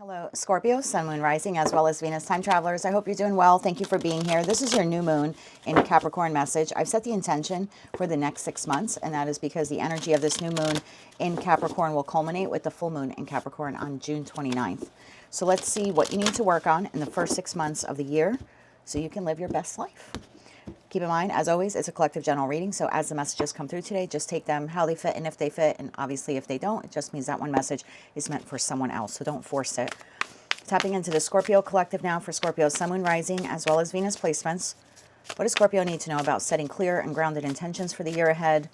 Hello, Scorpio, Sun, Moon, Rising, as well as Venus time travelers. I hope you're doing well. Thank you for being here. This is your new moon in Capricorn message. I've set the intention for the next 6 months, and that is because the energy of this new moon in Capricorn will culminate with the full moon in Capricorn on June 29th. So let's see what you need to work on in the first 6 months of the year so you can live your best life. Keep in mind, as always, it's a collective general reading, so as the messages come through today, just take them how they fit and if they fit, and obviously if they don't, it just means that one message is meant for someone else, so don't force it. Tapping into the Scorpio collective now for Scorpio, Sun, Moon, Rising, as well as Venus placements. What does Scorpio need to know about setting clear and grounded intentions for the year ahead,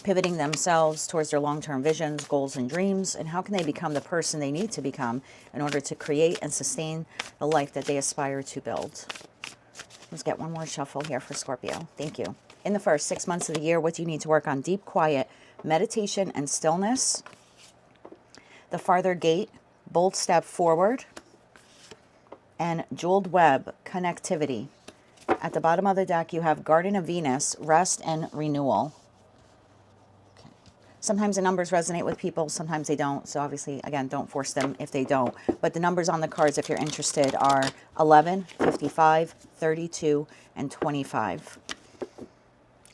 pivoting themselves towards their long-term visions, goals, and dreams, and how can they become the person they need to become in order to create and sustain the life that they aspire to build? Let's get one more shuffle here for Scorpio. Thank you. In the first 6 months of the year, what do you need to work on? Deep quiet, meditation, and stillness. The farther gate, bold step forward, and jeweled web, connectivity. At the bottom of the deck, you have Garden of Venus, rest and renewal. Okay. Sometimes the numbers resonate with people, sometimes they don't. So obviously, again, don't force them if they don't. But the numbers on the cards, if you're interested, are 11, 55, 32, and 25.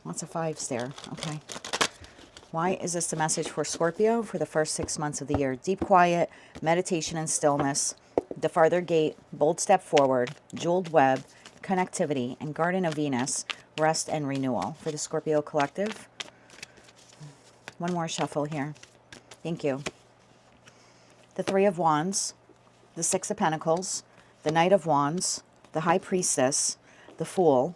Lots of fives there. Okay. Why is this the message for Scorpio for the first 6 months of the year? Deep quiet, meditation and stillness, the farther gate, bold step forward, jeweled web, connectivity, and Garden of Venus, rest and renewal for the Scorpio collective. One more shuffle here. Thank you. The Three of Wands, the Six of Pentacles, the Knight of Wands, the High Priestess, the Fool,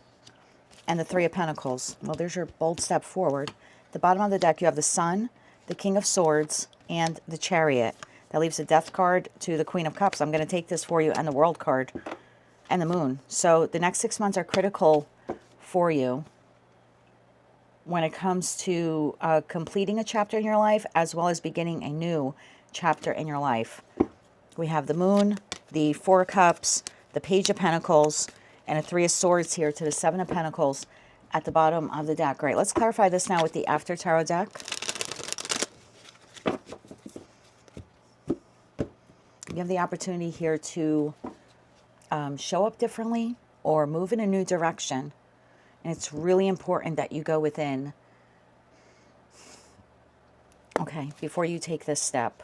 and the Three of Pentacles. Well, there's your bold step forward. At the bottom of the deck, you have the Sun, the King of Swords, and the Chariot. That leaves the Death card to the Queen of Cups. I'm going to take this for you, and the World card, and the Moon. So the next 6 months are critical for you when it comes to completing a chapter in your life, as well as beginning a new chapter in your life. We have the Moon, the Four of Cups, the Page of Pentacles, and a Three of Swords here to the Seven of Pentacles at the bottom of the deck. Great. Let's clarify this now with the After Tarot deck. You have the opportunity here to show up differently or move in a new direction. And it's really important that you go within. Okay, before you take this step.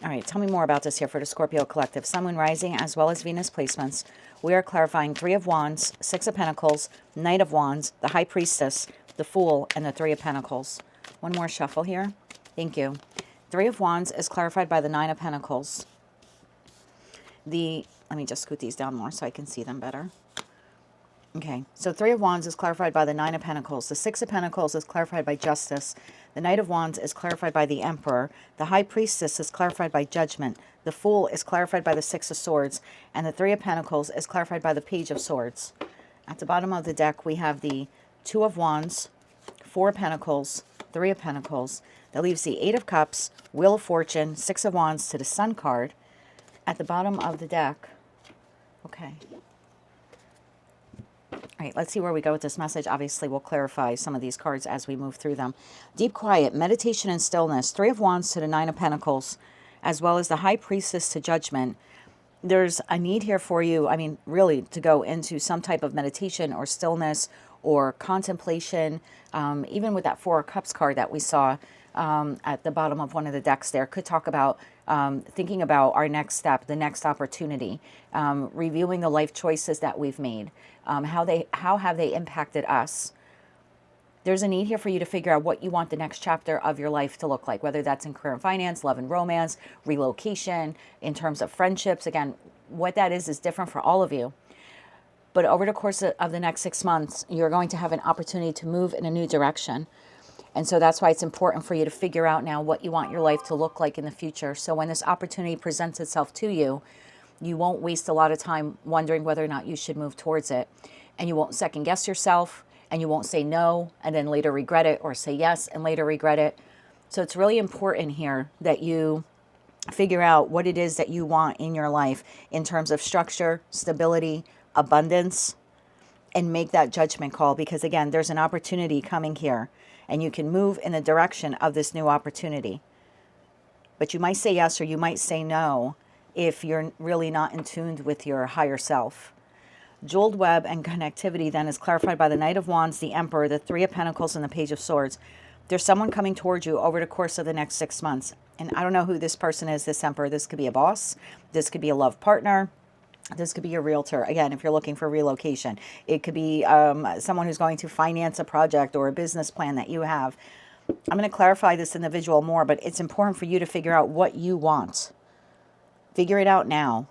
All right, tell me more about this here for the Scorpio collective. Sun, Moon, Rising, as well as Venus placements. We are clarifying Three of Wands, Six of Pentacles, Knight of Wands, the High Priestess, the Fool, and the Three of Pentacles. One more shuffle here. Thank you. Three of Wands is clarified by the Nine of Pentacles. Let me just scoot these down more so I can see them better. Okay, so Three of Wands is clarified by the Nine of Pentacles. The Six of Pentacles is clarified by Justice. The Knight of Wands is clarified by the Emperor. The High Priestess is clarified by Judgment. The Fool is clarified by the Six of Swords. And the Three of Pentacles is clarified by the Page of Swords. At the bottom of the deck, we have the Two of Wands, Four of Pentacles, Three of Pentacles. That leaves the Eight of Cups, Wheel of Fortune, Six of Wands to the Sun card. At the bottom of the deck, okay. All right, let's see where we go with this message. Obviously, we'll clarify some of these cards as we move through them. Deep quiet, meditation and stillness. Three of Wands to the Nine of Pentacles, as well as the High Priestess to Judgment. There's a need here for you, I mean, really, to go into some type of meditation or stillness or contemplation. Even with that Four of Cups card that we saw at the bottom of one of the decks there, could talk about thinking about our next step, the next opportunity, reviewing the life choices that we've made, how have they impacted us. There's a need here for you to figure out what you want the next chapter of your life to look like, whether that's in career and finance, love and romance, relocation, in terms of friendships. Again, what that is different for all of you. But over the course of the next 6 months, you're going to have an opportunity to move in a new direction. And so that's why it's important for you to figure out now what you want your life to look like in the future. So when this opportunity presents itself to you, you won't waste a lot of time wondering whether or not you should move towards it. And you won't second guess yourself, and you won't say no and then later regret it, or say yes and later regret it. So it's really important here that you figure out what it is that you want in your life in terms of structure, stability, abundance, and make that judgment call, because again, there's an opportunity coming here and you can move in the direction of this new opportunity. But you might say yes or you might say no if you're really not in tune with your higher self. Jeweled web and connectivity then is clarified by the Knight of Wands, the Emperor, the Three of Pentacles, and the Page of Swords. There's someone coming towards you over the course of the next 6 months. And I don't know who this person is, this Emperor. This could be a boss. This could be a love partner. This could be a realtor. Again, if you're looking for relocation, it could be someone who's going to finance a project or a business plan that you have. I'm going to clarify this individual more, but it's important for you to figure out what you want. Figure it out now.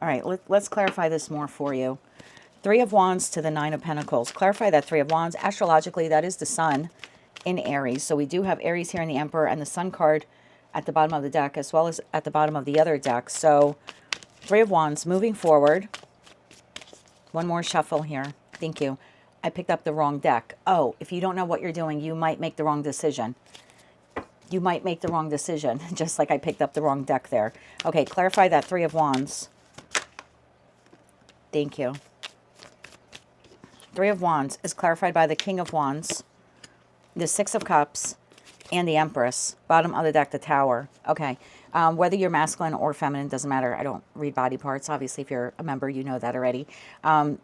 All right, let's clarify this more for you. Three of Wands to the Nine of Pentacles. Clarify that Three of Wands. Astrologically, that is the Sun in Aries. So we do have Aries here in the Emperor and the Sun card at the bottom of the deck, as well as at the bottom of the other deck. So Three of Wands, moving forward. One more shuffle here. Thank you. I picked up the wrong deck. Oh, if you don't know what you're doing, you might make the wrong decision. You might make the wrong decision, just like I picked up the wrong deck there. Okay, clarify that Three of Wands. Thank you. Three of Wands is clarified by the King of Wands, the Six of Cups, and the Empress. Bottom of the deck, the Tower. Okay. Whether you're masculine or feminine, doesn't matter. I don't read body parts. Obviously, if you're a member, you know that already.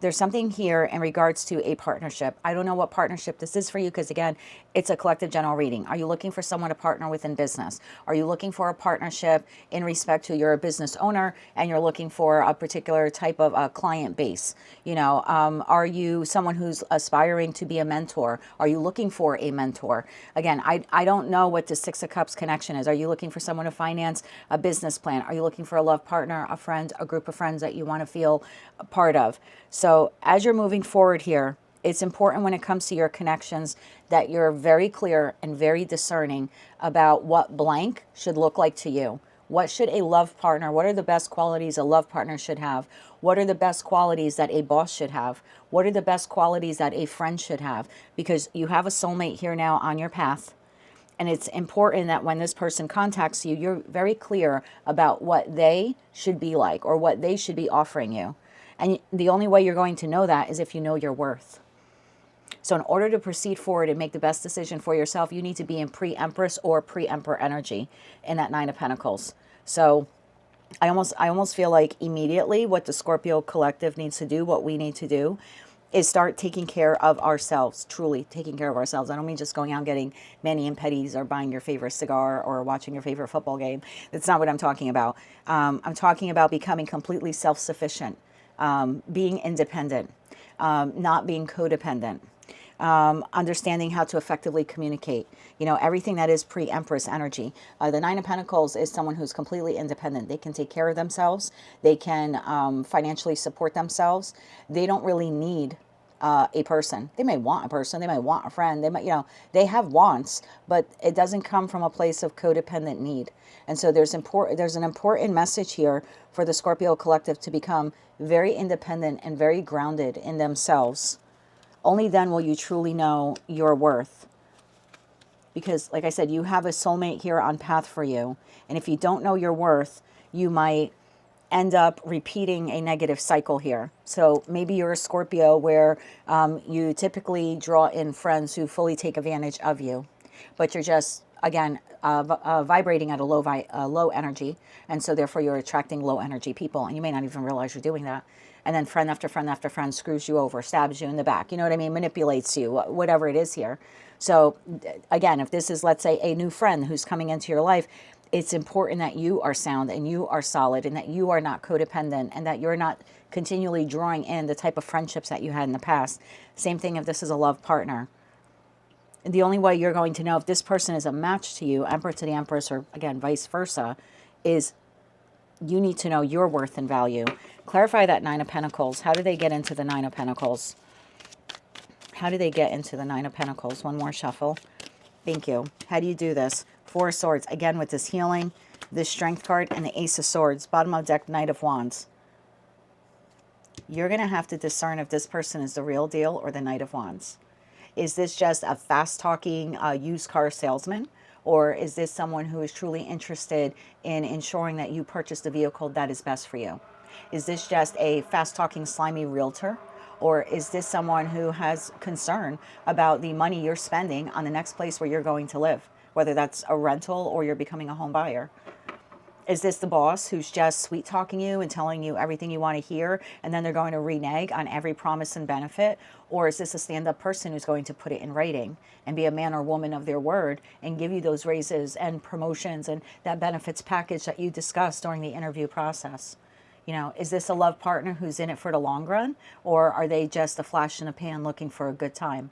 There's something here in regards to a partnership. I don't know what partnership this is for you because, again, it's a collective general reading. Are you looking for someone to partner with in business? Are you looking for a partnership in respect to you're a business owner and you're looking for a particular type of client base? You know, are you someone who's aspiring to be a mentor? Are you looking for a mentor? Again, I don't know what the Six of Cups connection is. Are you looking for someone to finance a business plan? Are you looking for a love partner, a friend, a group of friends that you want to feel a part of? So as you're moving forward here, it's important when it comes to your connections that you're very clear and very discerning about what blank should look like to you. What should a love partner, what are the best qualities a love partner should have? What are the best qualities that a boss should have? What are the best qualities that a friend should have? Because you have a soulmate here now on your path. And it's important that when this person contacts you, you're very clear about what they should be like or what they should be offering you. And the only way you're going to know that is if you know your worth. So in order to proceed forward and make the best decision for yourself, you need to be in pre-Empress or pre-Emperor energy in that Nine of Pentacles. So I almost feel like immediately what the Scorpio collective needs to do, what we need to do, is start taking care of ourselves, truly taking care of ourselves. I don't mean just going out and getting mani and petties or buying your favorite cigar or watching your favorite football game. That's not what I'm talking about. I'm talking about becoming completely self-sufficient, being independent, not being codependent, understanding how to effectively communicate. You know, everything that is pre-Empress energy. The Nine of Pentacles is someone who's completely independent. They can take care of themselves. They can financially support themselves. They don't really need a person. They may want a person. They might want a friend. They might, you know, they have wants, but it doesn't come from a place of codependent need. And so there's an important message here for the Scorpio collective to become very independent and very grounded in themselves. Only then will you truly know your worth. Because, like I said, you have a soulmate here on path for you. And if you don't know your worth, you might end up repeating a negative cycle here. So maybe you're a Scorpio where you typically draw in friends who fully take advantage of you. But you're just, again, vibrating at a low energy. And so therefore you're attracting low energy people. And you may not even realize you're doing that. And then friend after friend after friend screws you over, stabs you in the back. You know what I mean? Manipulates you, whatever it is here. So again, if this is, let's say, a new friend who's coming into your life, it's important that you are sound and you are solid and that you are not codependent and that you're not continually drawing in the type of friendships that you had in the past. Same thing if this is a love partner. The only way you're going to know if this person is a match to you, Emperor to the Empress, or again, vice versa, is you need to know your worth and value. Clarify that Nine of Pentacles. How do they get into the Nine of Pentacles? How do they get into the Nine of Pentacles? One more shuffle. Thank you. How do you do this? Four of Swords. Again, with this healing, this Strength card, and the Ace of Swords. Bottom of deck, Knight of Wands. You're going to have to discern if this person is the real deal or the Knight of Wands. Is this just a fast-talking used car salesman? Or is this someone who is truly interested in ensuring that you purchase the vehicle that is best for you? Is this just a fast-talking, slimy realtor? Or is this someone who has concern about the money you're spending on the next place where you're going to live, whether that's a rental or you're becoming a home buyer? Is this the boss who's just sweet talking you and telling you everything you want to hear, and then they're going to renege on every promise and benefit? Or is this a stand-up person who's going to put it in writing and be a man or woman of their word and give you those raises and promotions and that benefits package that you discussed during the interview process? You know, is this a love partner who's in it for the long run, or are they just a flash in the pan looking for a good time?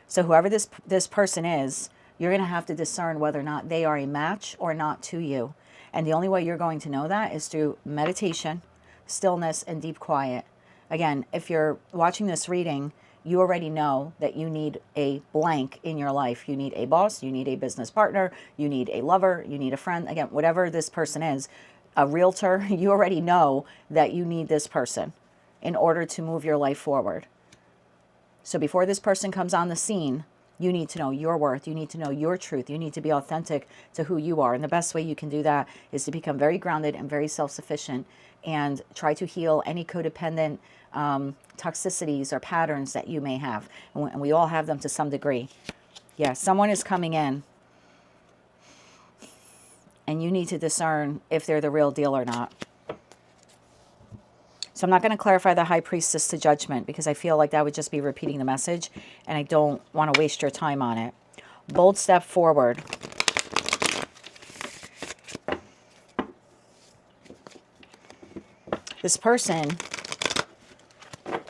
So whoever this person is, you're going to have to discern whether or not they are a match or not to you. And the only way you're going to know that is through meditation, stillness, and deep quiet. Again, if you're watching this reading, you already know that you need a blank in your life. You need a boss, you need a business partner, you need a lover, you need a friend. Again, whatever this person is, a realtor, you already know that you need this person in order to move your life forward. So before this person comes on the scene, you need to know your worth. You need to know your truth. You need to be authentic to who you are. And the best way you can do that is to become very grounded and very self-sufficient and try to heal any codependent toxicities or patterns that you may have. And we all have them to some degree. Yeah, someone is coming in and you need to discern if they're the real deal or not. So I'm not going to clarify the high priestess to judgment because I feel like that would just be repeating the message and I don't want to waste your time on it. Bold step forward. This person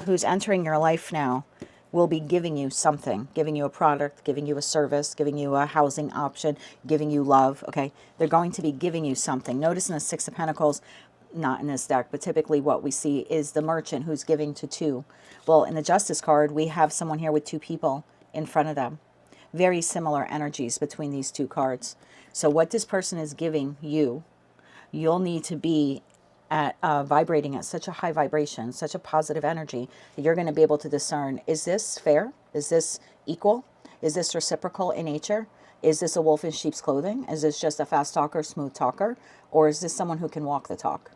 who's entering your life now will be giving you something, giving you a product, giving you a service, giving you a housing option, giving you love, okay? They're going to be giving you something. Notice in the Six of Pentacles, not in this deck, but typically what we see is the merchant who's giving to two. Well, in the Justice card, we have someone here with two people in front of them. Very similar energies between these two cards. So what this person is giving you, you'll need to be at vibrating at such a high vibration, such a positive energy, that you're going to be able to discern, is this fair? Is this equal? Is this reciprocal in nature? Is this a wolf in sheep's clothing? Is this just a fast talker, smooth talker? Or is this someone who can walk the talk?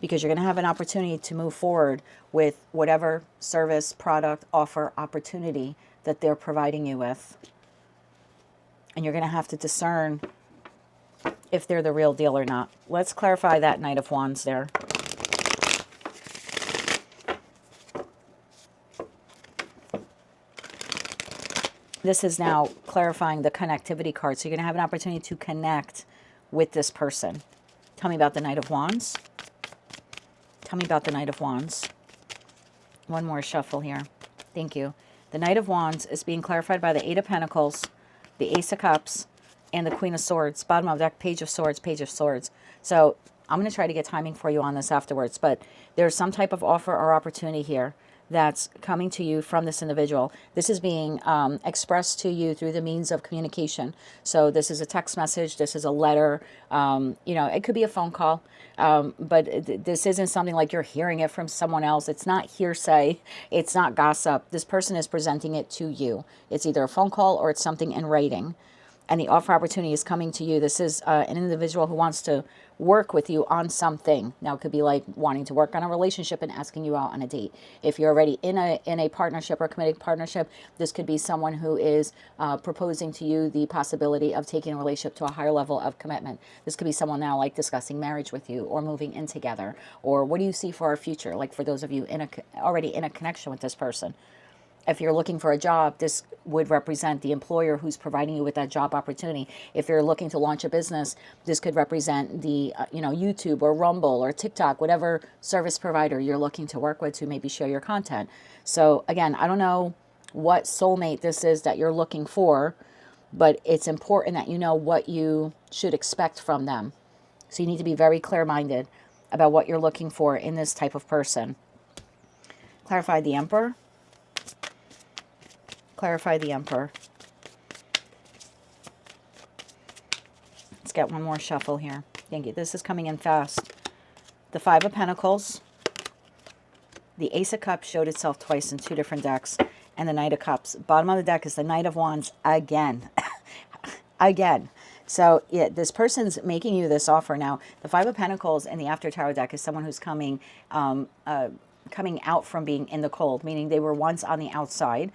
Because you're going to have an opportunity to move forward with whatever service, product, offer, opportunity that they're providing you with. And you're going to have to discern if they're the real deal or not. Let's clarify that Knight of Wands there. This is now clarifying the connectivity card. So you're going to have an opportunity to connect with this person. Tell me about the Knight of Wands. Tell me about the Knight of Wands. One more shuffle here. Thank you. The Knight of Wands is being clarified by the Eight of Pentacles, the Ace of Cups, and the Queen of Swords. Bottom of the deck, Page of Swords, Page of Swords. So I'm going to try to get timing for you on this afterwards, but there's some type of offer or opportunity here that's coming to you from this individual. This is being expressed to you through the means of communication. So this is a text message, this is a letter, you know, it could be a phone call, but this isn't something like you're hearing it from someone else. It's not hearsay, it's not gossip. This person is presenting it to you. It's either a phone call or it's something in writing. And the offer opportunity is coming to you. This is an individual who wants to work with you on something. Now, it could be like wanting to work on a relationship and asking you out on a date. If you're already in a partnership or a committed partnership, this could be someone who is proposing to you the possibility of taking a relationship to a higher level of commitment. This could be someone now like discussing marriage with you or moving in together. Or what do you see for our future? Like for those of you already in a connection with this person. If you're looking for a job, this would represent the employer who's providing you with that job opportunity. If you're looking to launch a business, this could represent the YouTube or Rumble or TikTok, whatever service provider you're looking to work with to maybe share your content. So again, I don't know what soulmate this is that you're looking for, but it's important that you know what you should expect from them. So you need to be very clear-minded about what you're looking for in this type of person. Clarify the Emperor. Clarify the Emperor. Let's get one more shuffle here. Thank you. This is coming in fast. The Five of Pentacles. The Ace of Cups showed itself twice in two different decks. And the Knight of Cups. Bottom of the deck is the Knight of Wands again. Again. So yeah, this person's making you this offer. Now, the Five of Pentacles in the After Tarot deck is someone who's coming coming out from being in the cold, meaning they were once on the outside.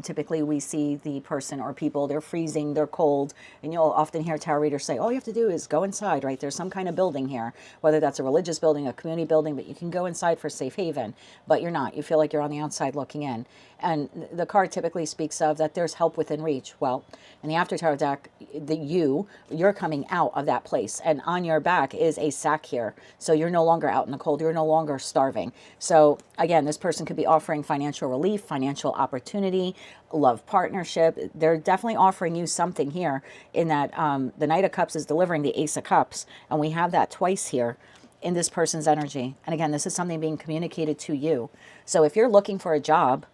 Typically we see the person or people, they're freezing, they're cold, and you'll often hear tarot readers say, all you have to do is go inside, right? There's some kind of building here, whether that's a religious building, a community building, but you can go inside for safe haven, but you're not. You feel like you're on the outside looking in. And the card typically speaks of that there's help within reach. Well, in the After Tarot deck, you're coming out of that place, and on your back is a sack here. So you're no longer out in the cold. You're no longer starving. So again, this person could be offering financial relief, financial opportunity, love partnership. They're definitely offering you something here in that the Knight of Cups is delivering the Ace of Cups, and we have that twice here in this person's energy. And again, this is something being communicated to you. So if you're looking for a job,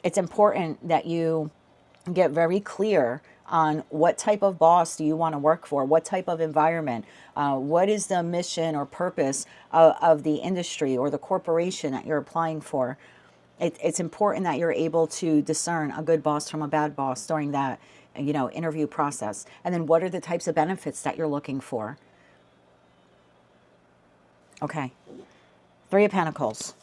it's important that you get very clear on what type of boss do you want to work for, what type of environment, what is the mission or purpose of the industry or the corporation that you're applying for. It's important that you're able to discern a good boss from a bad boss during that, interview process. And then what are the types of benefits that you're looking for? Okay. Three of Pentacles.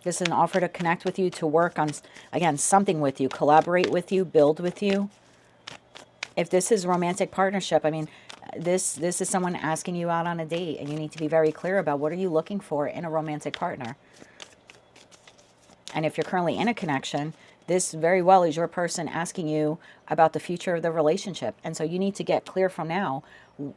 This is an offer to connect with you, to work on, again, something with you, collaborate with you, build with you. If this is romantic partnership, I mean, this is someone asking you out on a date, and you need to be very clear about what are you looking for in a romantic partner. And if you're currently in a connection, this very well is your person asking you about the future of the relationship. And so you need to get clear from now,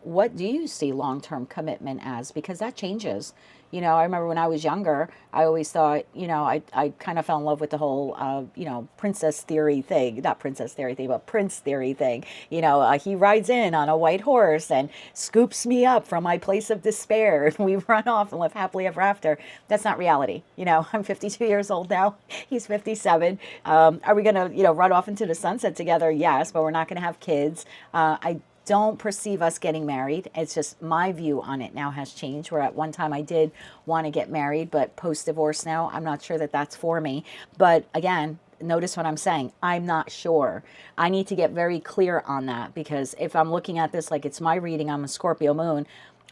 what do you see long-term commitment as? Because that changes. I remember when I was younger, I always thought, I kind of fell in love with the whole, princess theory thing. Not princess theory thing, but prince theory thing. He rides in on a white horse and scoops me up from my place of despair. And we run off and live happily ever after. That's not reality. I'm 52 years old now. He's 57. Are we going to, run off into the sunset together? Yes, but we're not going to have kids. I don't perceive us getting married. It's just my view on it now has changed, where at one time I did want to get married, but post-divorce now, I'm not sure that that's for me. But again, notice what I'm saying. I'm not sure. I need to get very clear on that, because if I'm looking at this like it's my reading, I'm a Scorpio moon,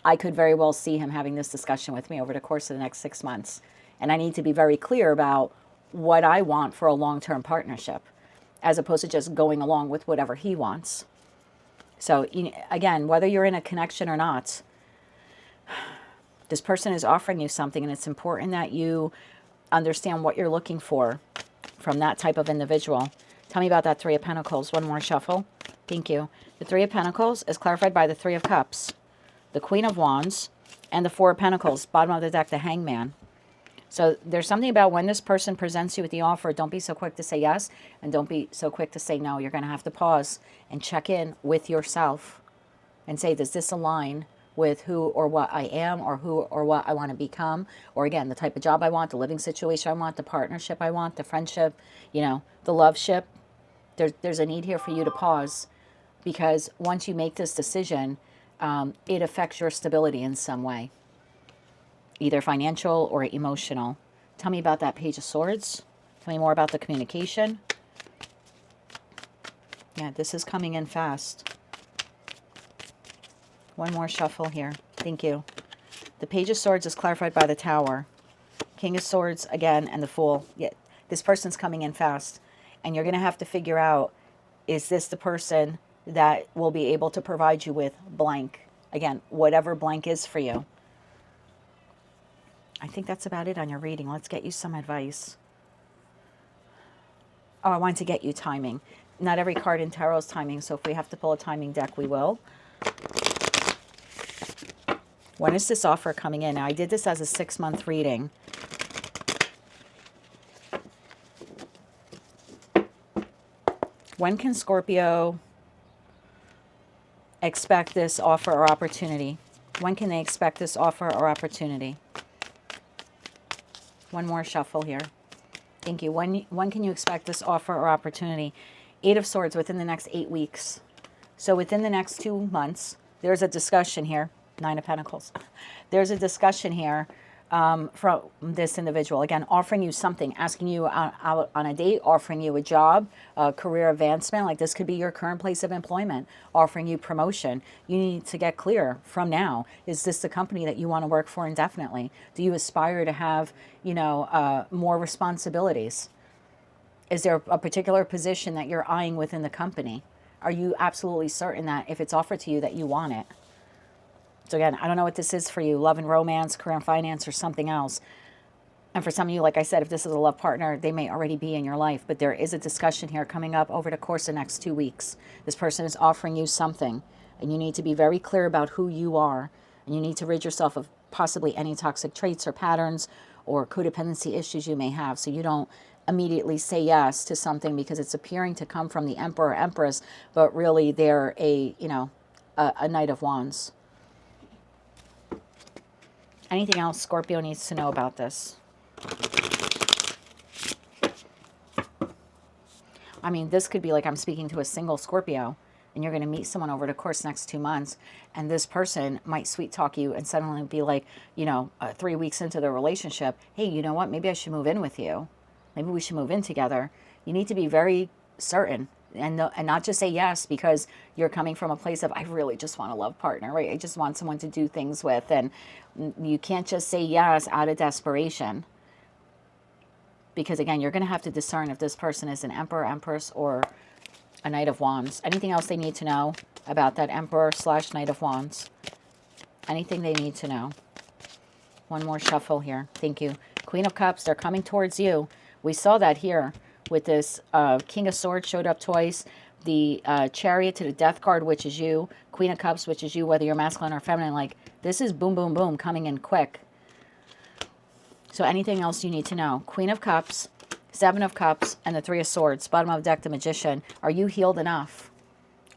I could very well see him having this discussion with me over the course of the next 6 months. And I need to be very clear about what I want for a long-term partnership, as opposed to just going along with whatever he wants. So again, whether you're in a connection or not, this person is offering you something, and it's important that you understand what you're looking for from that type of individual. Tell me about that Three of Pentacles. One more shuffle. Thank you. The Three of Pentacles is clarified by the Three of Cups, the Queen of Wands, and the Four of Pentacles. Bottom of the deck, the Hangman. So there's something about when this person presents you with the offer, don't be so quick to say yes, and don't be so quick to say no. You're going to have to pause and check in with yourself and say, does this align with who or what I am, or who or what I want to become? Or again, the type of job I want, the living situation I want, the partnership I want, the friendship, the love ship. There's a need here for you to pause, because once you make this decision, it affects your stability in some way, either financial or emotional. Tell me about that Page of Swords. Tell me more about the communication. Yeah, this is coming in fast. One more shuffle here. Thank you. The Page of Swords is clarified by the Tower. King of Swords again, and the Fool. Yeah, this person's coming in fast. And you're going to have to figure out, is this the person that will be able to provide you with blank? Again, whatever blank is for you. I think that's about it on your reading. Let's get you some advice. Oh, I wanted to get you timing. Not every card in tarot is timing, so if we have to pull a timing deck, we will. When is this offer coming in? Now, I did this as a 6-month reading. When can Scorpio expect this offer or opportunity? When can they expect this offer or opportunity? One more shuffle here. Thank you. When can you expect this offer or opportunity? 8 of Swords, within the next 8 weeks. So within the next 2 months, there's a discussion here. 9 of Pentacles. There's a discussion here from this individual. Again, offering you something, asking you out on a date, offering you a job, career advancement. Like this could be your current place of employment, offering you promotion. You need to get clear from now. Is this the company that you want to work for indefinitely? Do you aspire to have, more responsibilities? Is there a particular position that you're eyeing within the company? Are you absolutely certain that if it's offered to you that you want it? So again, I don't know what this is for you, love and romance, career and finance, or something else. And for some of you, like I said, if this is a love partner, they may already be in your life. But there is a discussion here coming up over the course of the next 2 weeks. This person is offering you something, and you need to be very clear about who you are. And you need to rid yourself of possibly any toxic traits or patterns or codependency issues you may have, so you don't immediately say yes to something because it's appearing to come from the Emperor or Empress, but really they're a Knight of Wands. Anything else Scorpio needs to know about this? I mean, this could be like I'm speaking to a single Scorpio, and you're going to meet someone over the course of the next 2 months, and this person might sweet talk you and suddenly be like, 3 weeks into the relationship, hey, you know what? Maybe I should move in with you. Maybe we should move in together. You need to be very certain and not just say yes because you're coming from a place of, I really just want a love partner, right? I just want someone to do things with. And you can't just say yes out of desperation. Because again, you're going to have to discern if this person is an Emperor, Empress, or a Knight of Wands. Anything else they need to know about that Emperor / Knight of Wands? Anything they need to know? One more shuffle here. Thank you. Queen of Cups, they're coming towards you. We saw that here with this King of Swords showed up twice. The Chariot to the Death card, which is you. Queen of Cups, which is you, whether you're masculine or feminine. Like, this is boom, boom, boom, coming in quick. So anything else you need to know? Queen of Cups, Seven of Cups, and the Three of Swords. Bottom of the deck, the Magician. Are you healed enough?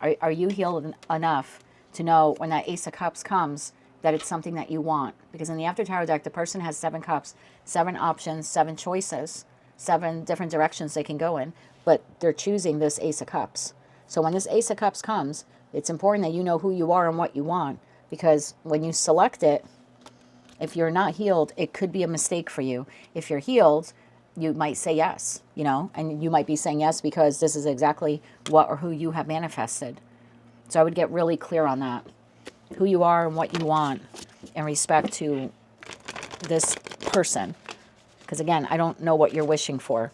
Are you healed enough to know when that Ace of Cups comes that it's something that you want? Because in the After Tarot deck, the person has 7 cups, 7 options, 7 choices, 7 different directions they can go in, but they're choosing this Ace of Cups. So when this Ace of Cups comes, it's important that you know who you are and what you want, because when you select it, if you're not healed, it could be a mistake for you. If you're healed, you might say yes, and you might be saying yes because this is exactly what or who you have manifested. So I would get really clear on that, who you are and what you want in respect to this person. Because again, I don't know what you're wishing for.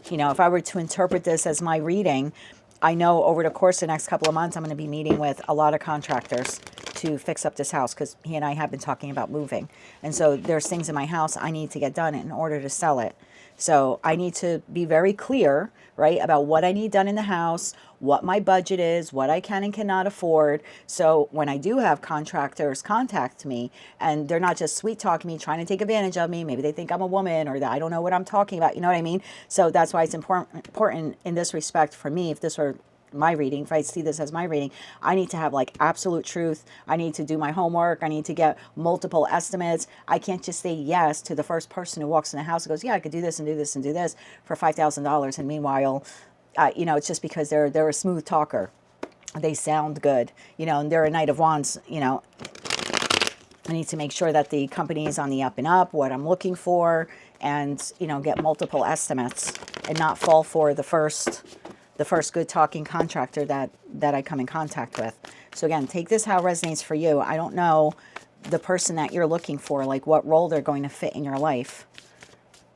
If I were to interpret this as my reading, I know over the course of the next couple of months, I'm going to be meeting with a lot of contractors to fix up this house because he and I have been talking about moving. And so there's things in my house I need to get done in order to sell it. So I need to be very clear, right, about what I need done in the house, what my budget is, what I can and cannot afford. So when I do have contractors contact me and they're not just sweet talking me, trying to take advantage of me, maybe they think I'm a woman or that I don't know what I'm talking about, you know what I mean? So that's why it's important in this respect for me, if this were my reading, if I see this as my reading, I need to have like absolute truth. I need to do my homework. I need to get multiple estimates. I can't just say yes to the first person who walks in the house and goes, yeah, I could do this and do this and do this for $5,000. And meanwhile, it's just because they're a smooth talker. They sound good, and they're a Knight of Wands, I need to make sure that the company is on the up and up, what I'm looking for, and, get multiple estimates and not fall for the first good talking contractor that I come in contact with. So again, take this how it resonates for you. I don't know the person that you're looking for, like what role they're going to fit in your life.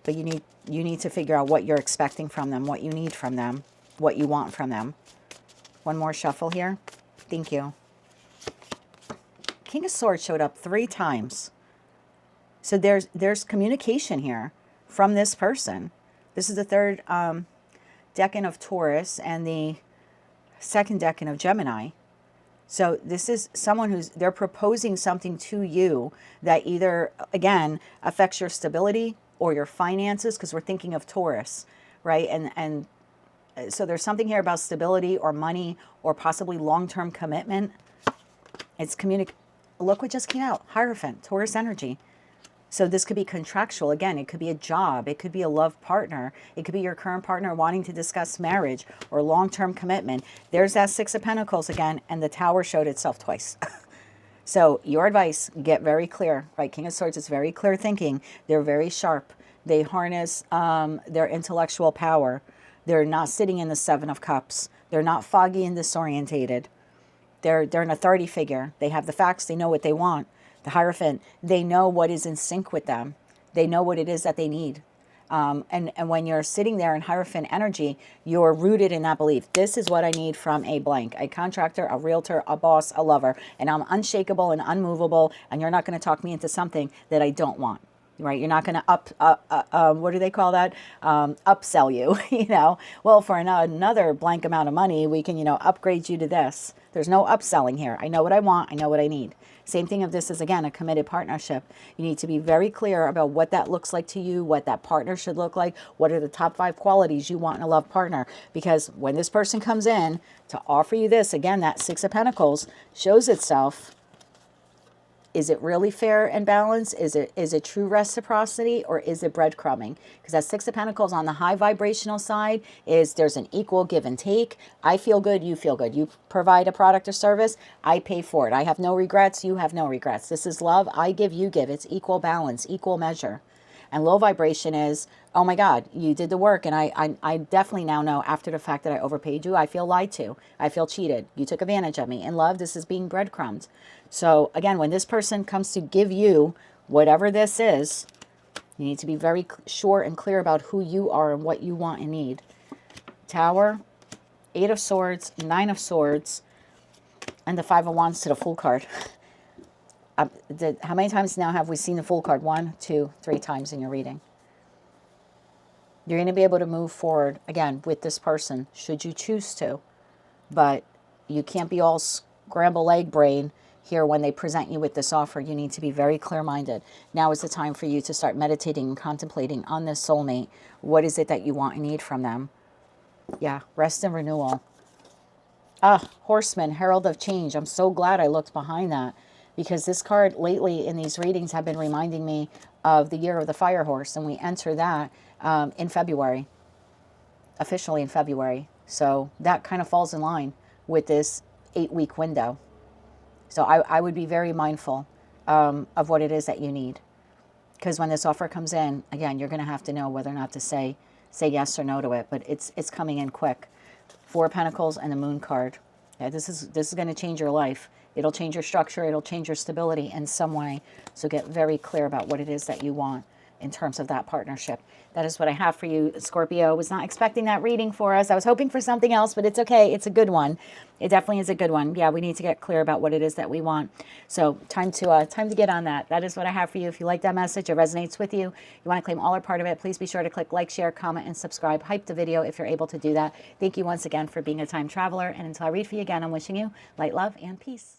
But you need to figure out what you're expecting from them, what you need from them, what you want from them. One more shuffle here. Thank you. King of Swords showed up 3 times. So there's communication here from this person. This is the third decan of Taurus and the second decan of Gemini. So this is someone they're proposing something to you that either, again, affects your stability or your finances, because we're thinking of Taurus, right? And so there's something here about stability or money or possibly long-term commitment. It's look what just came out, Hierophant, Taurus energy. So this could be contractual. Again, it could be a job. It could be a love partner. It could be your current partner wanting to discuss marriage or long-term commitment. There's that 6 of Pentacles again, and the Tower showed itself twice. So your advice, get very clear, right? King of Swords is very clear thinking. They're very sharp. They harness their intellectual power. They're not sitting in the Seven of Cups. They're not foggy and disorientated. They're an authority figure. They have the facts. They know what they want. The Hierophant, they know what is in sync with them. They know what it is that they need. And when you're sitting there in Hierophant energy, you're rooted in that belief. This is what I need from a blank, a contractor, a realtor, a boss, a lover. And I'm unshakable and unmovable, and you're not going to talk me into something that I don't want. Right? You're not going to what do they call that? Upsell you, you know? Well, for another blank amount of money, we can, you know, upgrade you to this. There's no upselling here. I know what I want. I know what I need. Same thing if this is, again, a committed partnership. You need to be very clear about what that looks like to you, what that partner should look like, what are the top 5 qualities you want in a love partner. Because when this person comes in to offer you this, again, that Six of Pentacles shows itself. Is it really fair and balanced? Is it true reciprocity, or is it breadcrumbing? Because that Six of Pentacles on the high vibrational side is there's an equal give and take. I feel good, you feel good. You provide a product or service, I pay for it. I have no regrets, you have no regrets. This is love, I give, you give. It's equal balance, equal measure. And low vibration is, oh my God, you did the work, and I definitely now know after the fact that I overpaid you, I feel lied to. I feel cheated. You took advantage of me. In love, this is being breadcrumbed. So again, when this person comes to give you whatever this is, you need to be very sure and clear about who you are and what you want and need. Tower, 8 of Swords, 9 of Swords, and the 5 of Wands to the Fool card. How many times now have we seen the Fool card? 1, 2, 3 times in your reading. You're going to be able to move forward, again, with this person, should you choose to. But you can't be all scramble egg brain here when they present you with this offer. You need to be very clear-minded. Now is the time for you to start meditating and contemplating on this soulmate. What is it that you want and need from them? Yeah, rest and renewal. Horseman, Herald of Change. I'm so glad I looked behind that, because this card lately in these readings have been reminding me of the year of the fire horse, and we enter that in February, officially in February. So that kind of falls in line with this 8-week window. So I would be very mindful of what it is that you need, because when this offer comes in, again, you're going to have to know whether or not to say yes or no to it, but it's coming in quick. 4 of Pentacles and the Moon card. Yeah, this is going to change your life. It'll change your structure. It'll change your stability in some way. So get very clear about what it is that you want in terms of that partnership. That is what I have for you, Scorpio. Was not expecting that reading for us. I was hoping for something else, but it's okay. It's a good one. It definitely is a good one. Yeah, we need to get clear about what it is that we want. So time to get on that. That is what I have for you. If you like that message, it resonates with you, you want to claim all or part of it, please be sure to click like, share, comment, and subscribe. Hype the video if you're able to do that. Thank you once again for being a time traveler. And until I read for you again, I'm wishing you light, love, and peace.